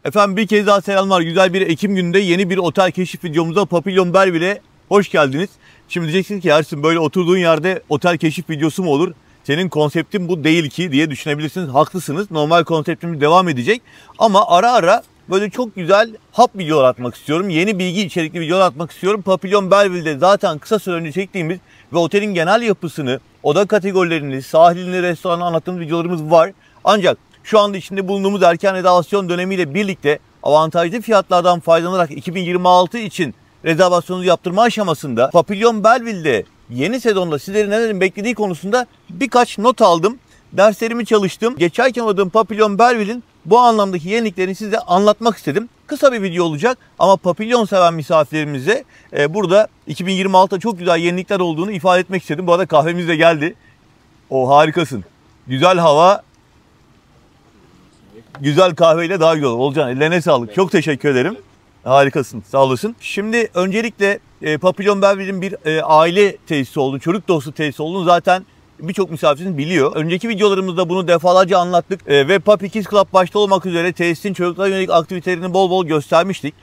Efendim bir kez daha selamlar. Güzel bir Ekim gününde yeni bir otel keşif videomuza Papillon Belleville'e hoş geldiniz. Şimdi diyeceksiniz ki Ersin, böyle oturduğun yerde otel keşif videosu mu olur? Senin konseptin bu değil ki diye düşünebilirsiniz. Haklısınız. Normal konseptimiz devam edecek. Ama ara ara böyle çok güzel hap videolar atmak istiyorum. Yeni bilgi içerikli videolar atmak istiyorum. Papillon Belleville'de zaten kısa süre önce çektiğimiz ve otelin genel yapısını, oda kategorilerini, sahilini, restoranı anlattığımız videolarımız var. Ancak şu anda içinde bulunduğumuz erken rezervasyon dönemiyle birlikte avantajlı fiyatlardan faydalanarak 2026 için rezervasyonunuzu yaptırma aşamasında Papillon Belleville'de yeni sezonda sizlerin nelerin beklediği konusunda birkaç not aldım. Derslerimi çalıştım. Geçerken oynadığım Papillon Belleville'in bu anlamdaki yeniliklerini size anlatmak istedim. Kısa bir video olacak ama Papillon seven misafirlerimize burada 2026'da çok güzel yenilikler olduğunu ifade etmek istedim. Bu arada kahvemiz de geldi. O harikasın. Güzel hava, güzel kahveyle daha güzel olur. Olcan, ellerine sağlık. Çok teşekkür ederim. Harikasın. Sağ olasın. Şimdi öncelikle Papillon Belleville'in bir aile tesisi olduğunu, çocuk dostu tesisi olduğunu zaten birçok misafirimiz biliyor. Önceki videolarımızda bunu defalarca anlattık ve Papi Kids Club başta olmak üzere tesisin çocuklara yönelik aktivitelerini bol bol göstermiştik.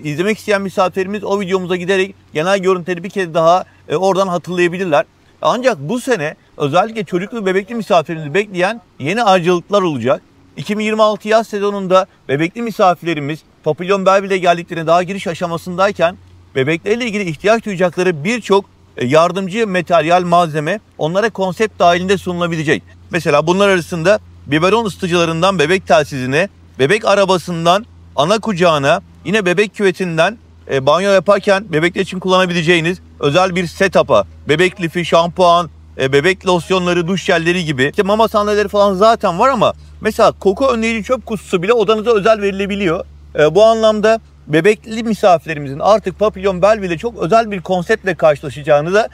İzlemek isteyen misafirlerimiz o videomuza giderek genel görüntüleri bir kez daha oradan hatırlayabilirler. Ancak bu sene özellikle çocuklu ve bebekli misafirimizi bekleyen yeni ayrıcalıklar olacak. 2026 yaz sezonunda bebekli misafirlerimiz Papillon Belleville'e geldiklerinde daha giriş aşamasındayken bebeklerle ilgili ihtiyaç duyacakları birçok yardımcı materyal, malzeme onlara konsept dahilinde sunulabilecek. Mesela bunlar arasında biberon ısıtıcılarından bebek telsizine, bebek arabasından ana kucağına, yine bebek küvetinden banyo yaparken bebekler için kullanabileceğiniz özel bir setup'a, bebek lifi, şampuan, bebek losyonları, duş jelleri gibi. İşte mama sandalyeleri falan zaten var ama mesela koku önleyici çöp kutusu bile odanıza özel verilebiliyor. Bu anlamda bebekli misafirlerimizin artık Papillon Belleville'de çok özel bir konseptle karşılaşacağını da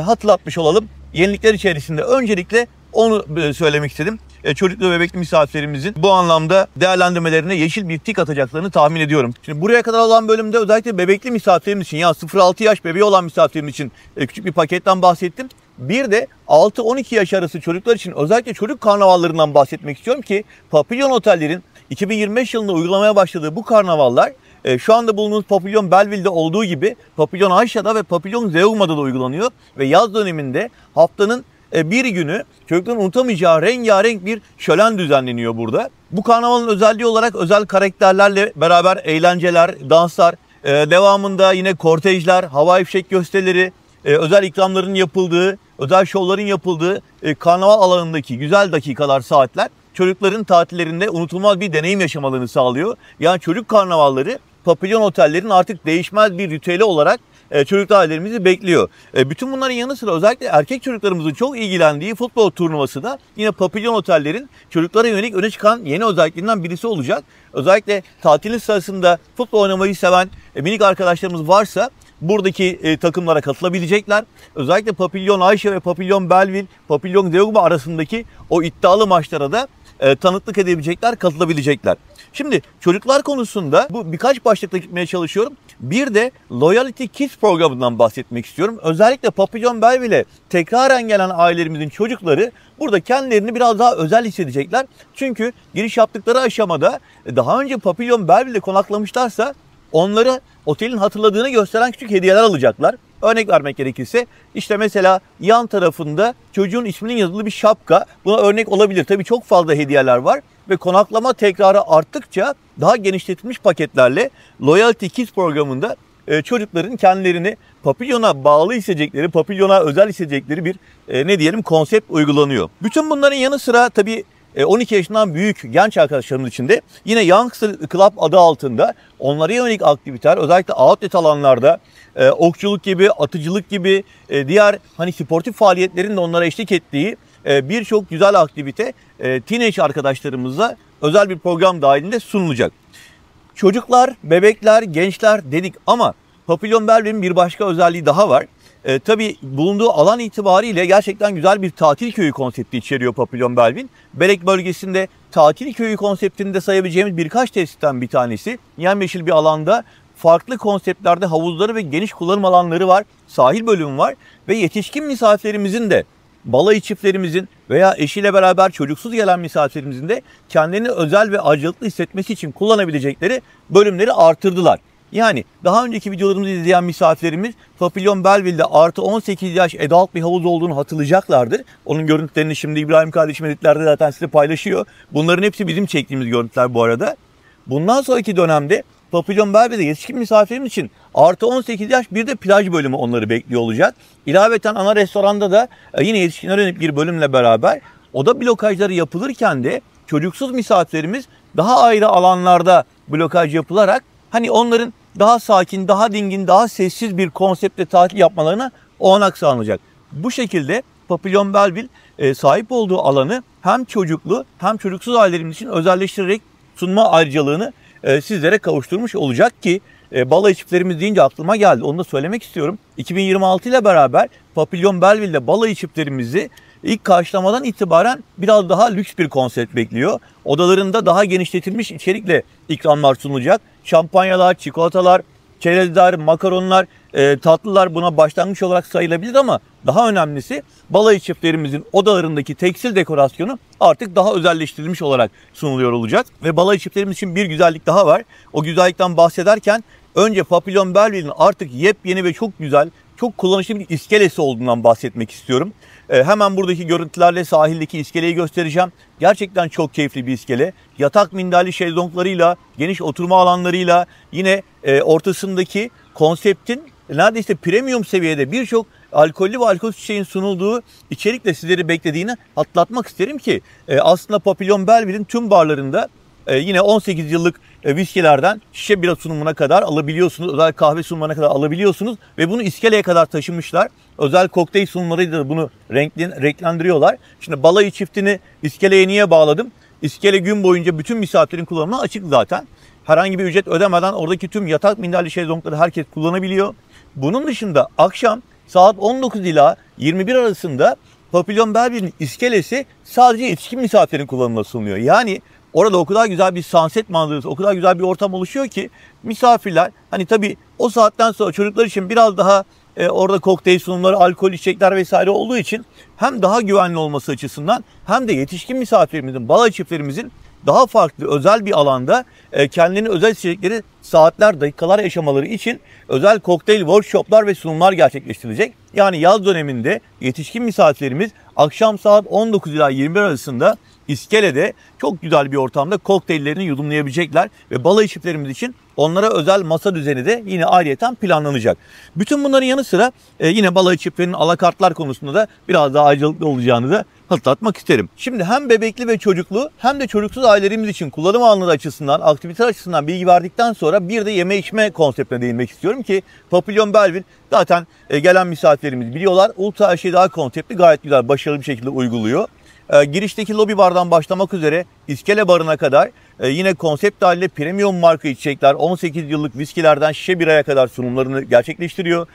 hatırlatmış olalım. Yenilikler içerisinde öncelikle onu söylemek istedim. Çocuklu ve bebekli misafirlerimizin bu anlamda değerlendirmelerine yeşil bir tik atacaklarını tahmin ediyorum. Şimdi buraya kadar olan bölümde özellikle bebekli misafirlerimiz için, yani 0-6 yaş bebeği olan misafirlerimiz için küçük bir paketten bahsettim. Bir de 6-12 yaş arası çocuklar için özellikle çocuk karnavallarından bahsetmek istiyorum ki Papillon Oteller'in 2025 yılında uygulamaya başladığı bu karnavallar şu anda bulunduğumuz Papillon Belleville'de olduğu gibi Papillon Ayşa'da ve Papillon Zeugma'da da uygulanıyor. Ve yaz döneminde haftanın bir günü çocukların unutamayacağı rengarenk bir şölen düzenleniyor burada. Bu karnavalın özelliği olarak özel karakterlerle beraber eğlenceler, danslar, devamında yine kortejler, havai fişek gösterileri, özel ikramların yapıldığı, özel şovların yapıldığı karnaval alanındaki güzel dakikalar, saatler çocukların tatillerinde unutulmaz bir deneyim yaşamalarını sağlıyor. Yani çocuk karnavalları Papillon Oteller'in artık değişmez bir ritüeli olarak çocuk ailelerimizi bekliyor. Bütün bunların yanı sıra özellikle erkek çocuklarımızın çok ilgilendiği futbol turnuvası da yine Papillon Oteller'in çocuklara yönelik öne çıkan yeni özelliklerinden birisi olacak. Özellikle tatilin sırasında futbol oynamayı seven minik arkadaşlarımız varsa buradaki takımlara katılabilecekler. Özellikle Papillon Ayşe ve Papillon Belleville, Papillon Zeugma arasındaki o iddialı maçlara da tanıklık edebilecekler, katılabilecekler. Şimdi çocuklar konusunda bu birkaç başlıkla gitmeye çalışıyorum. Bir de Loyalty Kids programından bahsetmek istiyorum. Özellikle Papillon Belleville'e tekraren gelen ailelerimizin çocukları burada kendilerini biraz daha özel hissedecekler. Çünkü giriş yaptıkları aşamada daha önce Papillon Belleville'de konaklamışlarsa onları otelin hatırladığını gösteren küçük hediyeler alacaklar. Örnek vermek gerekirse işte mesela yan tarafında çocuğun isminin yazılı bir şapka, buna örnek olabilir. Tabii çok fazla hediyeler var ve konaklama tekrarı arttıkça daha genişletilmiş paketlerle Loyalty Kids programında çocukların kendilerini Papillon'a bağlı hissedecekleri, Papillon'a özel hissedecekleri bir konsept uygulanıyor. Bütün bunların yanı sıra tabii 12 yaşından büyük genç arkadaşlarımız için de yine Youngster Club adı altında onlara yönelik aktiviteler, özellikle outlet alanlarda okçuluk gibi, atıcılık gibi diğer sportif faaliyetlerin de onlara eşlik ettiği birçok güzel aktivite teenage arkadaşlarımıza özel bir program dahilinde sunulacak. Çocuklar, bebekler, gençler dedik ama Papillon Belleville'in bir başka özelliği daha var. Tabii bulunduğu alan itibariyle gerçekten güzel bir tatil köyü konsepti içeriyor Papillon Belleville. Berek bölgesinde tatil köyü konseptinde sayabileceğimiz birkaç tesisten bir tanesi. Yemyeşil bir alanda farklı konseptlerde havuzları ve geniş kullanım alanları var. Sahil bölümü var ve yetişkin misafirlerimizin de balayı çiftlerimizin veya eşiyle beraber çocuksuz gelen misafirlerimizin de kendilerini özel ve ayrıcalıklı hissetmesi için kullanabilecekleri bölümleri artırdılar. Yani daha önceki videolarımızı izleyen misafirlerimiz Papillon Belleville'de artı 18 yaş adult bir havuz olduğunu hatırlayacaklardır. Onun görüntülerini şimdi İbrahim kardeşim editlerde zaten size paylaşıyor. Bunların hepsi bizim çektiğimiz görüntüler bu arada. Bundan sonraki dönemde Papillon Belleville'de yetişkin misafirimiz için artı 18 yaş bir de plaj bölümü onları bekliyor olacak. İlaveten ana restoranda da yine yetişkinlere yönelik bir bölümle beraber oda blokajları yapılırken de çocuksuz misafirlerimiz daha ayrı alanlarda blokaj yapılarak hani onların daha sakin, daha dingin, daha sessiz bir konseptle tatil yapmalarına olanak sağlanacak. Bu şekilde Papillon Belleville sahip olduğu alanı hem çocuklu hem çocuksuz ailelerimiz için özelleştirerek sunma ayrıcalığını sizlere kavuşturmuş olacak ki balayı çiftlerimiz deyince aklıma geldi. Onu da söylemek istiyorum. 2026 ile beraber Papillon Belleville'de balayı çiftlerimizi ilk karşılamadan itibaren biraz daha lüks bir konsept bekliyor. Odalarında daha genişletilmiş içerikle ikramlar sunulacak. Şampanyalar, çikolatalar, çerezler, makaronlar, tatlılar buna başlangıç olarak sayılabilir ama daha önemlisi balayı çiftlerimizin odalarındaki tekstil dekorasyonu artık daha özelleştirilmiş olarak sunuluyor olacak. Ve balayı çiftlerimiz için bir güzellik daha var. O güzellikten bahsederken önce Papillon Belleville'in artık yepyeni ve çok güzel, çok kullanışlı bir iskelesi olduğundan bahsetmek istiyorum. Hemen buradaki görüntülerle sahildeki iskeleyi göstereceğim. Gerçekten çok keyifli bir iskele. Yatak minderli şezlonglarıyla, geniş oturma alanlarıyla yine ortasındaki konseptin neredeyse premium seviyede birçok alkollü ve alkolsüz şeyin sunulduğu içerikle sizleri beklediğini hatırlatmak isterim ki aslında Papillon Belleville'in tüm barlarında yine 18 yıllık viskilerden şişe bira sunumuna kadar alabiliyorsunuz. Özel kahve sunumuna kadar alabiliyorsunuz ve bunu iskeleye kadar taşımışlar. Özel kokteyl sunumlarıyla da bunu renklendiriyorlar. Şimdi balayı çiftini iskeleye niye bağladım? İskele gün boyunca bütün misafirin kullanımına açık zaten. Herhangi bir ücret ödemeden oradaki tüm yatak minderli şezlongları herkes kullanabiliyor. Bunun dışında akşam saat 19 ila 21 arasında Papillon Belleville'in iskelesi sadece yetişkin misafirin kullanımına sunuluyor. Yani orada o kadar güzel bir sunset manzarası, o kadar güzel bir ortam oluşuyor ki misafirler hani tabii o saatten sonra çocuklar için biraz daha orada kokteyl sunumları, alkol içecekler vesaire olduğu için hem daha güvenli olması açısından hem de yetişkin misafirlerimizin, balayı çiftlerimizin daha farklı, özel bir alanda kendilerini özel hissedecekleri saatler, dakikalar yaşamaları için özel kokteyl workshoplar ve sunumlar gerçekleştirilecek. Yani yaz döneminde yetişkin misafirlerimiz akşam saat 19 ila 21 arasında iskelede çok güzel bir ortamda kokteyllerini yudumlayabilecekler ve balayı çiftlerimiz için onlara özel masa düzeni de yine ayrıyeten planlanacak. Bütün bunların yanı sıra yine balayı çiftlerinin alakartlar konusunda da biraz daha ayrıcalıklı olacağını da hatırlatmak isterim. Şimdi hem bebekli ve çocuklu hem de çocuksuz ailelerimiz için kullanım alanları açısından, aktivite açısından bilgi verdikten sonra bir de yeme içme konseptine değinmek istiyorum ki Papillon Belleville zaten gelen misafirlerimiz biliyorlar. Ultra her şey daha konseptli, gayet güzel, başarılı bir şekilde uyguluyor. Girişteki lobi bardan başlamak üzere iskele barına kadar yine konsept haliyle premium marka içecekler, 18 yıllık viskilerden şişe biraya kadar sunumlarını gerçekleştiriyor.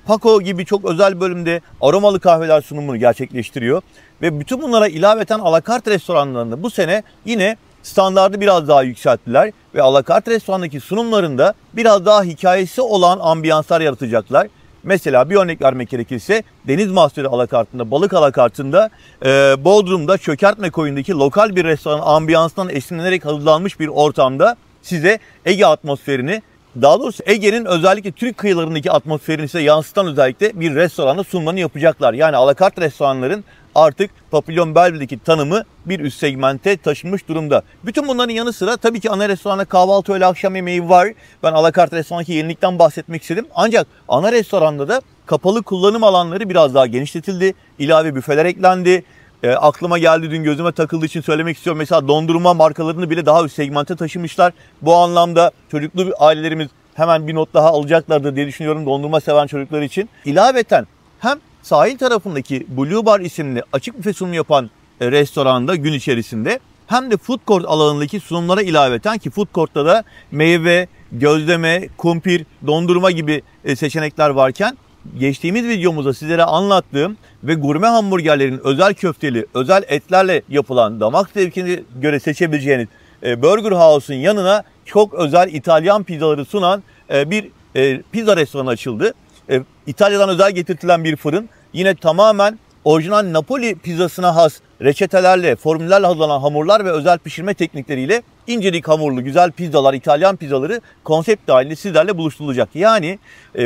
Paco gibi çok özel bölümde aromalı kahveler sunumunu gerçekleştiriyor. Ve bütün bunlara ilaveten alakart restoranlarında bu sene yine standardı biraz daha yükselttiler. Ve alakart restorandaki sunumlarında biraz daha hikayesi olan ambiyanslar yaratacaklar. Mesela bir örnek vermek gerekirse Deniz Mahsulü alakartında, balık alakartında Bodrum'da Çökertme Koyu'ndaki lokal bir restoran ambiyansından esinlenerek hazırlanmış bir ortamda size Ege atmosferini, daha doğrusu Ege'nin özellikle Türk kıyılarındaki atmosferini size yansıtan özellikle bir restoranda sunumlarını yapacaklar. Yani alakart restoranların artık Papillon Belleville'deki tanımı bir üst segmente taşınmış durumda. Bütün bunların yanı sıra tabii ki ana restoranda kahvaltı, öğle, akşam yemeği var. Ben alakart restorandaki yenilikten bahsetmek istedim. Ancak ana restoranda da kapalı kullanım alanları biraz daha genişletildi. İlave büfeler eklendi. Aklıma geldi, dün gözüme takıldığı için söylemek istiyorum. Mesela dondurma markalarını bile daha üst segmente taşımışlar. Bu anlamda çocuklu ailelerimiz hemen bir not daha alacaklardır diye düşünüyorum dondurma seven çocuklar için. İlaveten hem sahil tarafındaki Blue Bar isimli açık büfe sunumu yapan restoranda gün içerisinde hem de food court alanındaki sunumlara ilaveten ki food court'ta da meyve, gözleme, kumpir, dondurma gibi seçenekler varken geçtiğimiz videomuzda sizlere anlattığım ve gurme hamburgerlerin özel köfteli, özel etlerle yapılan damak zevkine göre seçebileceğiniz Burger House'un yanına çok özel İtalyan pizzaları sunan bir pizza restoranı açıldı. İtalya'dan özel getirtilen bir fırın. Yine tamamen orijinal Napoli pizzasına has reçetelerle, formüllerle hazırlanan hamurlar ve özel pişirme teknikleriyle incelik hamurlu güzel pizzalar, İtalyan pizzaları konsept dahilinde sizlerle buluşturulacak. Yani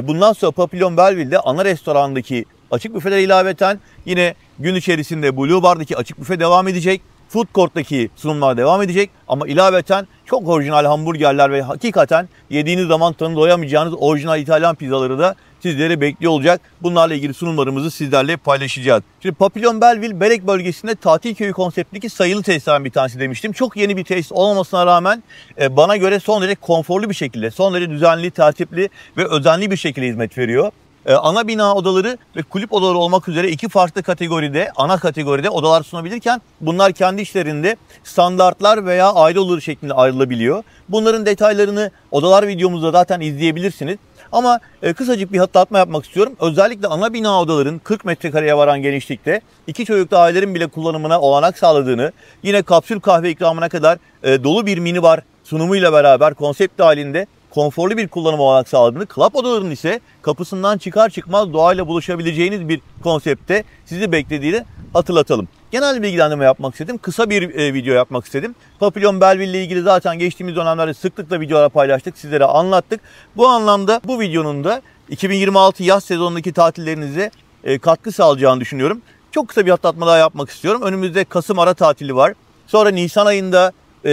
bundan sonra Papillon Belleville'de ana restorandaki açık büfelere ilaveten yine gün içerisinde Blue Bar'daki açık büfe devam edecek. Food Court'taki sunumlar devam edecek ama ilaveten çok orijinal hamburgerler ve hakikaten yediğiniz zaman tadına doyamayacağınız orijinal İtalyan pizzaları da sizleri bekliyor olacak. Bunlarla ilgili sunumlarımızı sizlerle paylaşacağız. Şimdi Papillon Belleville, Belek bölgesinde tatil köyü konseptindeki sayılı tesislerden bir tanesi demiştim. Çok yeni bir tesis olmamasına rağmen bana göre son derece konforlu bir şekilde, son derece düzenli, tertipli ve özenli bir şekilde hizmet veriyor. Ana bina odaları ve kulüp odaları olmak üzere iki farklı kategoride, ana kategoride odalar sunabilirken bunlar kendi işlerinde standartlar veya aile odaları şeklinde ayrılabiliyor. Bunların detaylarını odalar videomuzda zaten izleyebilirsiniz. Ama kısacık bir hatırlatma yapmak istiyorum. Özellikle ana bina odaların 40 metrekareye varan genişlikte iki çocuklu ailelerin bile kullanımına olanak sağladığını, yine kapsül kahve ikramına kadar dolu bir minibar sunumuyla beraber konsept halinde konforlu bir kullanım olarak sağladığını, club odalarının ise kapısından çıkar çıkmaz doğayla buluşabileceğiniz bir konsepte sizi beklediğini hatırlatalım. Genel bir bilgilendirme yapmak istedim. Kısa bir video yapmak istedim. Papillon Belleville ile ilgili zaten geçtiğimiz dönemlerde sıklıkla videolar paylaştık. Sizlere anlattık. Bu anlamda bu videonun da 2026 yaz sezonundaki tatillerinize katkı sağlayacağını düşünüyorum. Çok kısa bir hatırlatma daha yapmak istiyorum. Önümüzde Kasım ara tatili var. Sonra Nisan ayında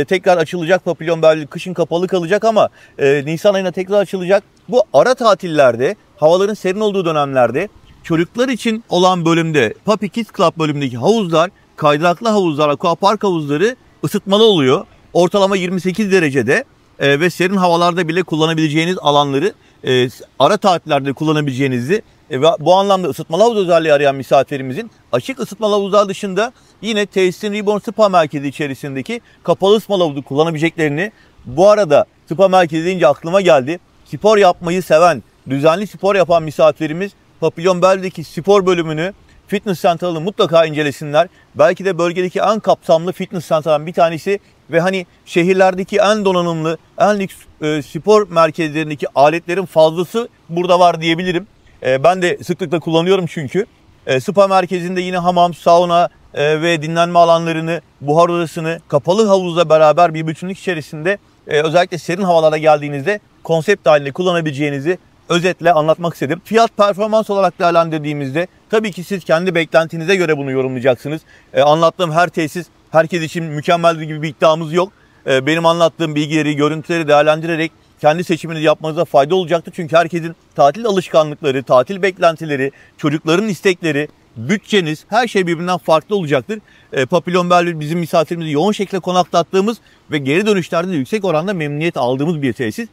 tekrar açılacak Papillon Belleville, kışın kapalı kalacak ama Nisan ayında tekrar açılacak. Bu ara tatillerde, havaların serin olduğu dönemlerde çocuklar için olan bölümde, Papi Kids Club bölümündeki havuzlar, kaydıraklı havuzlar, aquapark havuzları ısıtmalı oluyor. Ortalama 28 derecede ve serin havalarda bile kullanabileceğiniz alanları ara tatillerde kullanabileceğinizi ve bu anlamda ısıtmalı havuz özelliği arayan misafirlerimizin açık ısıtmalı havuzlar dışında yine tesisin Reborn Spa Merkezi içerisindeki kapalı ısıtmalı havuzu kullanabileceklerini, bu arada spa merkezi deyince aklıma geldi. Spor yapmayı seven, düzenli spor yapan misafirlerimiz Papillon Belleville'deki spor bölümünü, fitness center'ını mutlaka incelesinler. Belki de bölgedeki en kapsamlı fitness center'dan bir tanesi ve hani şehirlerdeki en donanımlı, en lüks spor merkezlerindeki aletlerin fazlası burada var diyebilirim. Ben de sıklıkla kullanıyorum çünkü. Spa merkezinde yine hamam, sauna ve dinlenme alanlarını, buhar odasını, kapalı havuzla beraber bir bütünlük içerisinde özellikle serin havalara geldiğinizde konsept halinde kullanabileceğinizi özetle anlatmak istedim. Fiyat performans olarak değerlendirdiğimizde tabii ki siz kendi beklentinize göre bunu yorumlayacaksınız. Anlattığım her tesis herkes için mükemmeldir gibi bir iddiamız yok. Benim anlattığım bilgileri, görüntüleri değerlendirerek kendi seçiminizi yapmanıza fayda olacaktır. Çünkü herkesin tatil alışkanlıkları, tatil beklentileri, çocukların istekleri, bütçeniz, her şey birbirinden farklı olacaktır. Papillon Belleville bizim misafirimizi yoğun şekilde konaklattığımız ve geri dönüşlerde de yüksek oranda memnuniyet aldığımız bir tesis.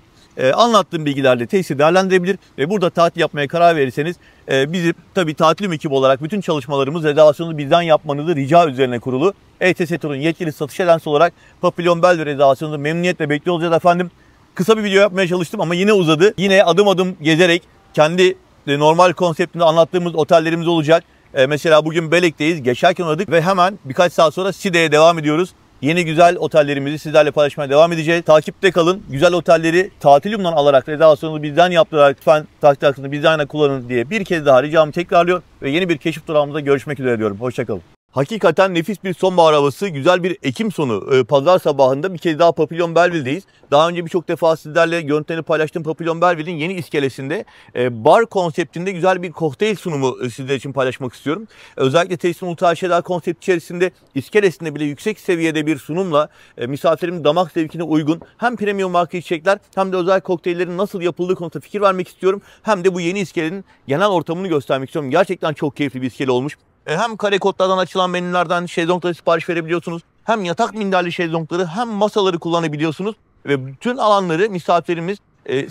Anlattığım bilgilerle tesisi değerlendirebilir ve burada tatil yapmaya karar verirseniz bizim tabii tatilim ekibi olarak bütün çalışmalarımız, rezervasyonu bizden yapmanızı rica üzerine kurulu. ETS Tur'un yetkili satış ajansı olarak Papillon Belleville rezervasyonunu memnuniyetle bekliyor olacağız efendim. Kısa bir video yapmaya çalıştım ama yine uzadı. Yine adım adım gezerek kendi normal konseptinde anlattığımız otellerimiz olacak. Mesela bugün Belek'teyiz. Geçerken uğradık ve hemen birkaç saat sonra Side'ye devam ediyoruz. Yeni güzel otellerimizi sizlerle paylaşmaya devam edeceğiz. Takipte kalın. Güzel otelleri Tatilyum'dan alarak rezervasyonu bizden yaptırarak lütfen tatil hakkında bizden kullanın diye bir kez daha ricamı tekrarlıyor. Ve yeni bir keşif durağımızda görüşmek üzere diyorum. Hoşçakalın. Hakikaten nefis bir sonbahar havası, güzel bir Ekim sonu pazar sabahında bir kez daha Papillon Belleville'deyiz. Daha önce birçok defa sizlerle görüntülerini paylaştığım Papillon Belleville'in yeni iskelesinde bar konseptinde güzel bir kokteyl sunumu sizler için paylaşmak istiyorum. Özellikle tesisin ultra şeyler konsept içerisinde iskelesinde bile yüksek seviyede bir sunumla misafirimin damak zevkine uygun hem premium marka içecekler hem de özel kokteyllerin nasıl yapıldığı konusunda fikir vermek istiyorum. Hem de bu yeni iskelenin genel ortamını göstermek istiyorum. Gerçekten çok keyifli bir iskele olmuş. Hem kare kodlardan açılan menülerden şezlongları sipariş verebiliyorsunuz. Hem yatak minderli şezlongları hem masaları kullanabiliyorsunuz. Ve bütün alanları misafirlerimiz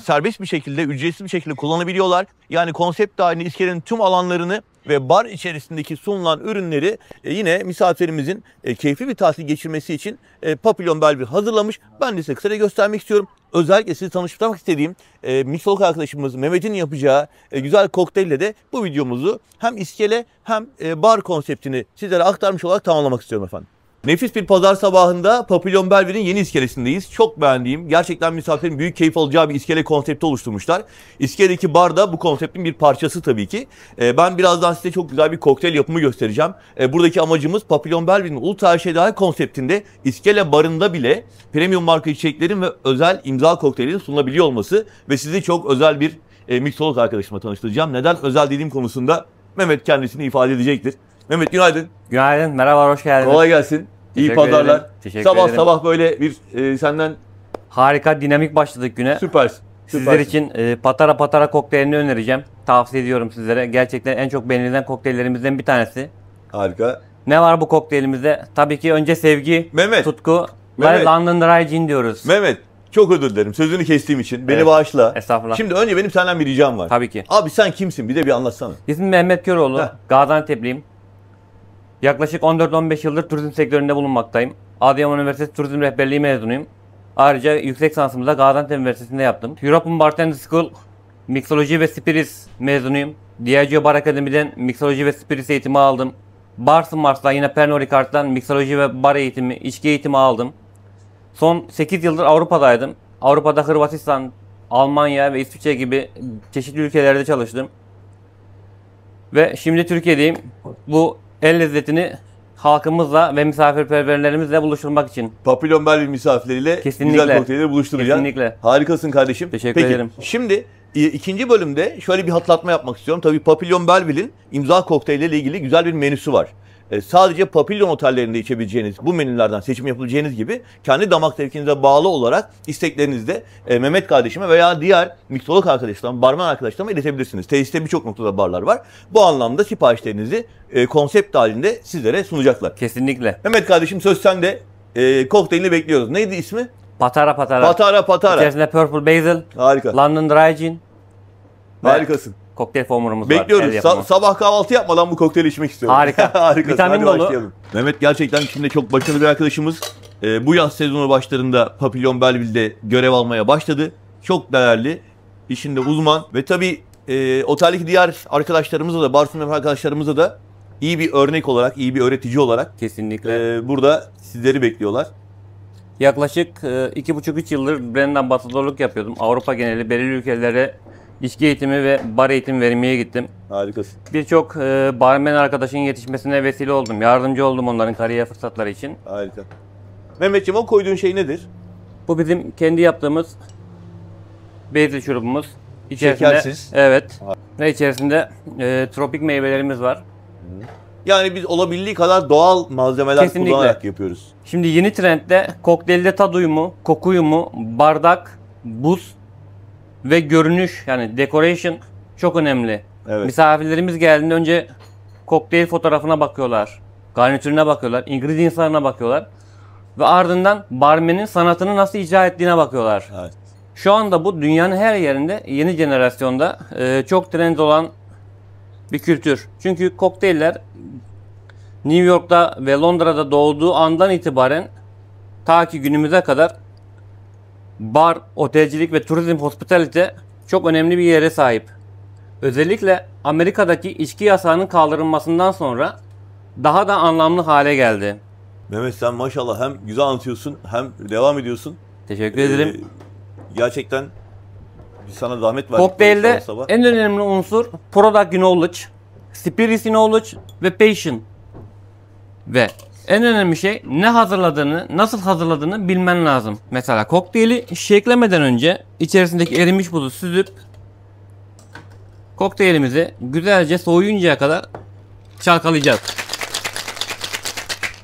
serbest bir şekilde, ücretsiz bir şekilde kullanabiliyorlar. Yani konsept dahilinde iskelenin tüm alanlarını ve bar içerisindeki sunulan ürünleri yine misafirimizin keyifli bir tatil geçirmesi için Papillon Belleville hazırlamış. Ben de size kısaca göstermek istiyorum. Özellikle sizi tanıştırmak istediğim miksolog arkadaşımız Mehmet'in yapacağı güzel kokteylle de bu videomuzu hem iskele hem bar konseptini sizlere aktarmış olarak tamamlamak istiyorum efendim. Nefis bir pazar sabahında Papillon Belleville'in yeni iskelesindeyiz. Çok beğendiğim, gerçekten misafirin büyük keyif alacağı bir iskele konsepti oluşturmuşlar. İskeledeki bar da bu konseptin bir parçası tabii ki. Ben birazdan size çok güzel bir kokteyl yapımı göstereceğim. Buradaki amacımız Papillon Belleville'in Ultra her şey dahil konseptinde iskele barında bile premium marka içeceklerin ve özel imza kokteylinin sunulabiliyor olması ve sizi çok özel bir mixolog arkadaşımla tanıştıracağım. Neden özel dediğim konusunda Mehmet kendisini ifade edecektir. Mehmet günaydın. Günaydın, merhaba, hoş geldiniz. Kolay gelsin. İyi pazarlar. Teşekkür Sabah ederim. sabah böyle bir senden Harika, dinamik başladık güne. süpersin. Sizler için Patara Patara kokteylini önereceğim. Tavsiye ediyorum sizlere. Gerçekten en çok beğenilen kokteyllerimizden bir tanesi. Harika. Ne var bu kokteylimizde? Tabii ki önce sevgi, Mehmet. tutku Mehmet. ve London Dry Gin diyoruz. Mehmet çok özür dilerim. Sözünü kestiğim için. Beni Evet. bağışla. Estağfurullah. Şimdi önce benim senden bir ricam var. Tabii ki. Abi sen kimsin? Bir de bir anlatsana. İsmim Mehmet Köroğlu. Heh. Gaziantep'liyim. Yaklaşık 14-15 yıldır turizm sektöründe bulunmaktayım. Adıyaman Üniversitesi Turizm Rehberliği mezunuyum. Ayrıca yüksek lisansımı da Gaziantep Üniversitesi'nde yaptım. European Bartender School Mixoloji ve Spirits mezunuyum. Diageo Bar Akademi'den Mixoloji ve Spirits eğitimi aldım. Barson Mars'tan yine Pernod Ricard'dan Mixoloji ve Bar eğitimi, içki eğitimi aldım. Son 8 yıldır Avrupa'daydım. Avrupa'da Hırvatistan, Almanya ve İsviçre gibi çeşitli ülkelerde çalıştım. Ve şimdi Türkiye'deyim. Bu el lezzetini halkımızla ve misafirperverlerimizle buluşturmak için. Papillon Belleville misafirleriyle Kesinlikle. güzel kokteylleri buluşturacağız. Kesinlikle. Harikasın kardeşim. Teşekkür ederim. Şimdi ikinci bölümde şöyle bir hatırlatma yapmak istiyorum. Tabii Papillon Belleville'in imza kokteylleriyle ilgili güzel bir menüsü var. Sadece Papillon otellerinde içebileceğiniz bu menülerden seçim yapabileceğiniz gibi kendi damak zevkinize bağlı olarak isteklerinizde Mehmet kardeşime veya diğer mixolog arkadaşlarıma, barman arkadaşlarıma iletebilirsiniz. Tesiste birçok noktada barlar var. Bu anlamda siparişlerinizi konsept halinde sizlere sunacaklar. Kesinlikle. Mehmet kardeşim söz sende. Kokteylini bekliyoruz. Neydi ismi? Patara Patara. Patara Patara. İçerisinde Purple Basil, Harika. London Dry Gin ve Harikasın. kokteyl formülümüz var. Bekliyoruz. El yapımı. Sabah kahvaltı yapmadan bu kokteyli içmek istiyorum. Harika. Harikasın. Vitamin Hadi dolu. başlayalım. Mehmet gerçekten şimdi çok başarılı bir arkadaşımız. Bu yaz sezonu başlarında Papillon Belleville'de görev almaya başladı. Çok değerli, işinde uzman ve tabii oteldeki diğer arkadaşlarımıza da, bartender arkadaşlarımıza da iyi bir örnek olarak, iyi bir öğretici olarak Kesinlikle. burada sizleri bekliyorlar. Yaklaşık 2,5-3 yıldır brand ambasadorluk yapıyordum. Avrupa geneli belirli ülkelere içki eğitimi ve bar eğitimi vermeye gittim. Harikasın. Birçok barmen arkadaşın yetişmesine vesile oldum. Yardımcı oldum onların kariyer fırsatları için. Harika. Mehmetciğim o koyduğun şey nedir? Bu bizim kendi yaptığımız basil şurubumuz. İçerisinde, Şekersiz. Evet. Ve içerisinde tropik meyvelerimiz var. Yani biz olabildiği kadar doğal malzemeler Kesinlikle. kullanarak yapıyoruz. Şimdi yeni trendde kokteylde tat uyumu, koku uyumu, bardak, buz ve görünüş yani decoration çok önemli. Evet. Misafirlerimiz geldiğinde önce kokteyl fotoğrafına bakıyorlar. Garnitürüne bakıyorlar, ingredientslarına bakıyorlar. Ve ardından barmenin sanatını nasıl icra ettiğine bakıyorlar. Evet. Şu anda bu dünyanın her yerinde yeni jenerasyonda çok trend olan bir kültür. Çünkü kokteyller New York'ta ve Londra'da doğduğu andan itibaren ta ki günümüze kadar bar, otelcilik ve turizm hospitality çok önemli bir yere sahip. Özellikle Amerika'daki içki yasağının kaldırılmasından sonra daha da anlamlı hale geldi. Mehmet sen maşallah hem güzel anlatıyorsun hem devam ediyorsun. Teşekkür ederim. Gerçekten biz sana zahmet verdik. Kokteylde sabah sabah. en önemli unsur product knowledge, spirit knowledge ve passion. Ve en önemli şey ne hazırladığını, nasıl hazırladığını bilmen lazım. Mesela kokteyli shake'lemeden önce içerisindeki erimiş buzu süzüp kokteylimizi güzelce soğuyuncaya kadar çalkalayacağız.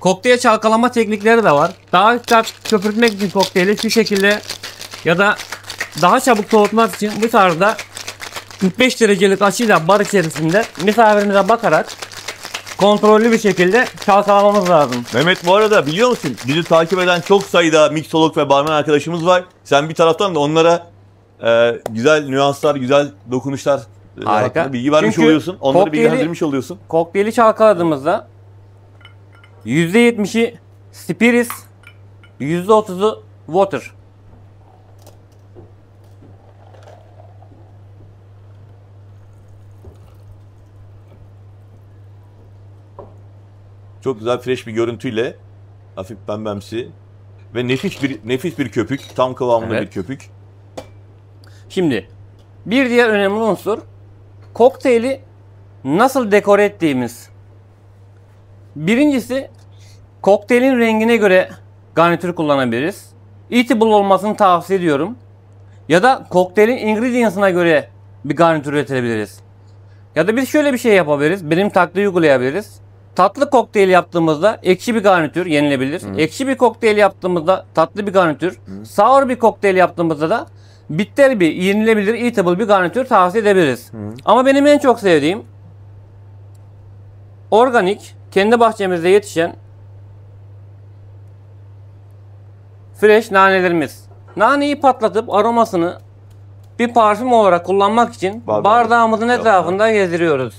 Kokteyl çalkalama teknikleri de var. Daha sert köpürtmek için kokteyli şu şekilde ya da daha çabuk soğutmak için bu tarzda 45 derecelik açıyla bar içerisinde misafirimize bakarak kontrollü bir şekilde çalkalamamız lazım. Mehmet bu arada biliyor musun bizi takip eden çok sayıda mixolog ve barman arkadaşımız var. Sen bir taraftan da onlara güzel nüanslar, güzel dokunuşlar hakkında bilgi vermiş Çünkü oluyorsun. Onları kokteyli- bilgilendirmiş oluyorsun. Kokteyli çalkaladığımızda %70'i spirits, %30'u water. Çok güzel fresh bir görüntüyle Hafif pembemsi. Ve nefis bir köpük. Tam kıvamında Evet. bir köpük. Şimdi bir diğer önemli unsur kokteyli nasıl dekore ettiğimiz. Birincisi kokteylin rengine göre garnitür kullanabiliriz. Eatable olmasını tavsiye ediyorum. Ya da kokteylin ingredients'ına göre bir garnitür üretebiliriz. Ya da biz şöyle bir şey yapabiliriz. Benim taktiği uygulayabiliriz. Tatlı kokteyl yaptığımızda ekşi bir garnitür yenilebilir. Ekşi bir kokteyl yaptığımızda tatlı bir garnitür. Sour bir kokteyl yaptığımızda da bitter bir yenilebilir, eatable bir garnitür tavsiye edebiliriz. Ama benim en çok sevdiğim organik, kendi bahçemizde yetişen fresh nanelerimiz. Naneyi patlatıp aromasını bir parfüm olarak kullanmak için bardağımızın etrafında gezdiriyoruz.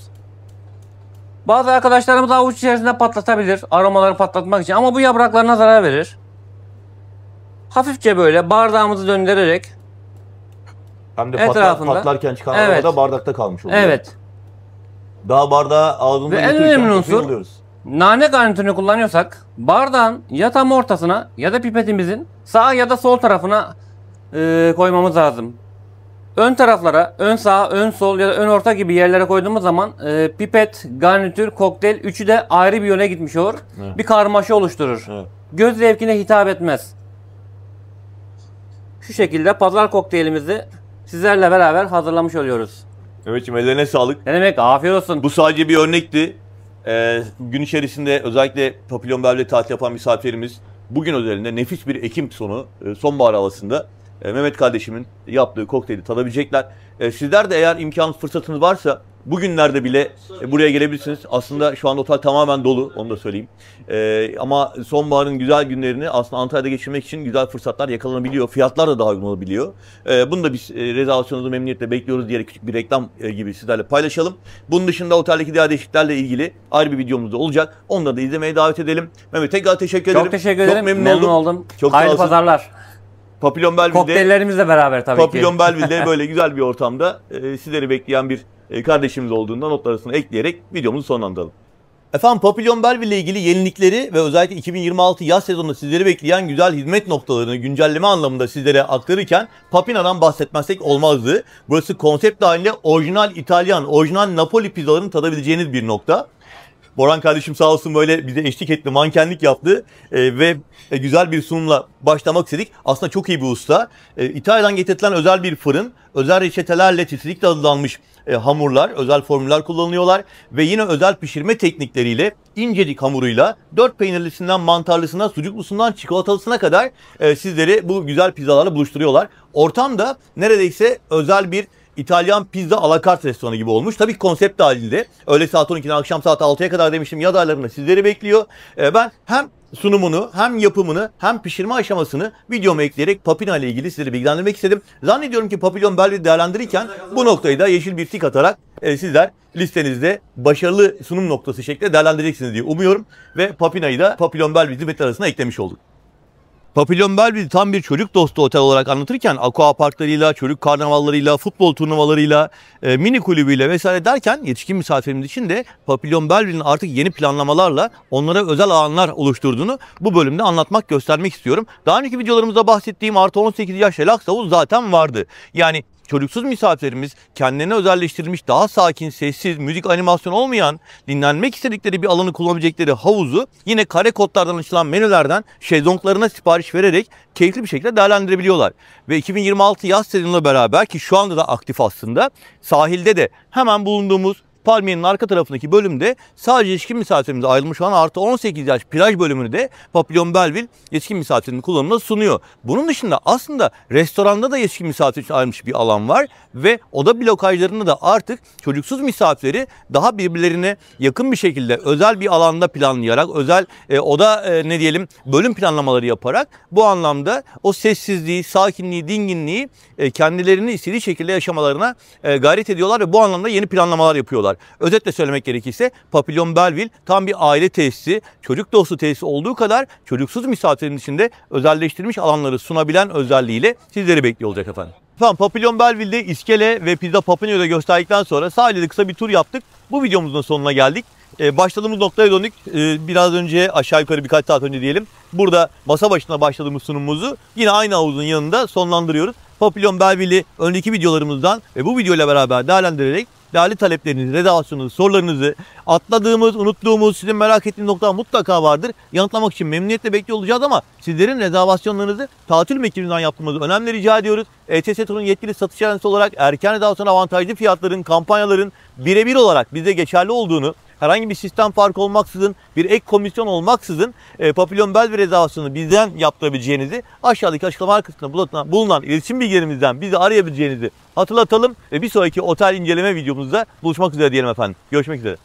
Bazı arkadaşlarımız avuç içerisinde patlatabilir aromaları patlatmak için ama bu yapraklarına zarar verir. Hafifçe böyle bardağımızı döndürerek Hem de etrafında. patlarken çıkan Evet. aroma da bardakta kalmış oluyor. Evet. Daha bardağı ağzımıza Ve en götürürken önemli unsur alıyoruz. nane garnitürünü kullanıyorsak bardağın ya tam ortasına ya da pipetimizin sağ ya da sol tarafına koymamız lazım. Ön taraflara, ön sağ, ön sol ya da ön orta gibi yerlere koyduğumuz zaman pipet, garnitür, kokteyl üçü de ayrı bir yöne gitmiş olur. Evet. Bir karmaşa oluşturur. Evet. Göz zevkine hitap etmez. Şu şekilde pazar kokteylimizi sizlerle beraber hazırlamış oluyoruz. Mehmetciğim ellerine sağlık. Ne demek? Afiyet olsun. Bu sadece bir örnekti. Gün içerisinde özellikle Papillon Belve'de tatil yapan misafirlerimiz bugün özelinde nefis bir Ekim sonu sonbahar havasında Mehmet kardeşimin yaptığı kokteyli tadabilecekler. Sizler de eğer imkanınız fırsatınız varsa bugünlerde bile buraya gelebilirsiniz. Aslında şu anda otel tamamen dolu, onu da söyleyeyim. Ama sonbaharın güzel günlerini aslında Antalya'da geçirmek için güzel fırsatlar yakalanabiliyor. Fiyatlar da daha uygun olabiliyor. Bunu da biz rezervasyonunuzu memnuniyetle bekliyoruz diyerek küçük bir reklam gibi sizlerle paylaşalım. Bunun dışında oteldeki diğer değişikliklerle ilgili ayrı bir videomuz da olacak. Onları da izlemeye davet edelim. Mehmet tekrar teşekkür ederim. Çok teşekkür ederim. Çok memnun oldum. Çok sağ Hayırlı olsun. pazarlar. Papillon Belle'de Kokteyllerimizle beraber tabii ki. Papillon Belle'de böyle güzel bir ortamda sizleri bekleyen bir kardeşimiz olduğundan notlar arasına ekleyerek videomuzu sonlandıralım. Efendim Papillon Belle'le ile ilgili yenilikleri ve özellikle 2026 yaz sezonunda sizleri bekleyen güzel hizmet noktalarını güncelleme anlamında sizlere aktarırken Papina'dan bahsetmezsek olmazdı. Burası konsept dahilinde orijinal İtalyan, orijinal Napoli pizzalarını tadabileceğiniz bir nokta. Boran kardeşim sağ olsun böyle bize eşlik etti, mankenlik yaptı ve güzel bir sunumla başlamak istedik. Aslında çok iyi bir usta. İtalya'dan getirilen özel bir fırın, özel reçetelerle titizlikle hazırlanmış hamurlar, özel formüller kullanılıyorlar ve yine özel pişirme teknikleriyle incecik hamuruyla dört peynirlisinden mantarlısına, sucuklusundan çikolatalısına kadar sizleri bu güzel pizzalarla buluşturuyorlar. Ortam da neredeyse özel bir İtalyan pizza à la carte restoranı gibi olmuş. Tabii konsept halinde. Öğle saat 12'den akşam saat 6'ya kadar demiştim. Yaz aylarında sizleri bekliyor. Ben hem sunumunu, hem yapımını, hem pişirme aşamasını videoma ekleyerek Papina ile ilgili sizleri bilgilendirmek istedim. Zannediyorum ki Papillon Belle'yi değerlendirirken bu noktayı da yeşil bir tik atarak sizler listenizde başarılı sunum noktası şeklinde değerlendireceksiniz diye umuyorum. Ve Papina'yı da Papillon Belle hizmet arasına eklemiş olduk. Papillon Belle tam bir çocuk dostu otel olarak anlatırken aqua parklarıyla, çocuk karnavallarıyla, futbol turnuvalarıyla, mini kulübüyle vesaire derken yetişkin misafirimiz için de Papillon Belle'nin artık yeni planlamalarla onlara özel alanlar oluşturduğunu bu bölümde anlatmak, göstermek istiyorum. Daha önceki videolarımızda bahsettiğim artı 18 yaş relax havuz zaten vardı. Yani çocuksuz misafirlerimiz kendilerine özelleştirilmiş daha sakin, sessiz, müzik, animasyon olmayan, dinlenmek istedikleri bir alanı kullanabilecekleri havuzu yine kare kodlardan açılan menülerden şezlonglarına sipariş vererek keyifli bir şekilde değerlendirebiliyorlar. Ve 2026 yaz sezonuyla beraber ki şu anda da aktif aslında sahilde de hemen bulunduğumuz Palmiye'nin arka tarafındaki bölümde sadece yetişkin misafirimize ayrılmış olan artı 18 yaş plaj bölümünü de Papillon Belleville yetişkin misafirinin kullanımına sunuyor. Bunun dışında aslında restoranda da yetişkin misafir için ayrılmış bir alan var ve oda blokajlarında da artık çocuksuz misafirleri daha birbirlerine yakın bir şekilde özel bir alanda planlayarak, özel oda bölüm planlamaları yaparak bu anlamda o sessizliği, sakinliği, dinginliği kendilerini istediği şekilde yaşamalarına gayret ediyorlar ve bu anlamda yeni planlamalar yapıyorlar. Özetle söylemek gerekirse Papillon Belleville tam bir aile tesisi, çocuk dostu tesisi olduğu kadar çocuksuz misafirin içinde özelleştirilmiş alanları sunabilen özelliğiyle sizleri bekliyor olacak efendim. Efendim Papillon Belleville'de iskele ve pizza Papino'yu da gösterdikten sonra sahilde kısa bir tur yaptık. Bu videomuzun sonuna geldik. Başladığımız noktaya döndük. Biraz önce aşağı yukarı birkaç saat önce diyelim. Burada masa başına başladığımız sunumumuzu yine aynı havuzun yanında sonlandırıyoruz. Papillon Belleville'i önceki videolarımızdan ve bu videoyla beraber değerlendirerek değerli taleplerinizi, rezervasyonunuzu, sorularınızı, atladığımız, unuttuğumuz, sizin merak ettiğiniz nokta mutlaka vardır. Yanıtlamak için memnuniyetle bekliyor olacağız ama sizlerin rezervasyonlarınızı tatil mekibinden yaptığımızı önemli rica ediyoruz. ETS Tur'un yetkili satış ajansı olarak erken rezervasyon avantajlı fiyatların, kampanyaların birebir olarak bize geçerli olduğunu, herhangi bir sistem farkı olmaksızın, bir ek komisyon olmaksızın Papillon Belleville rezervasyonu bizden yaptırabileceğinizi aşağıdaki açıklama kısmında bulunan iletişim bilgilerimizden bizi arayabileceğinizi hatırlatalım ve bir sonraki otel inceleme videomuzda buluşmak üzere diyelim efendim. Görüşmek üzere.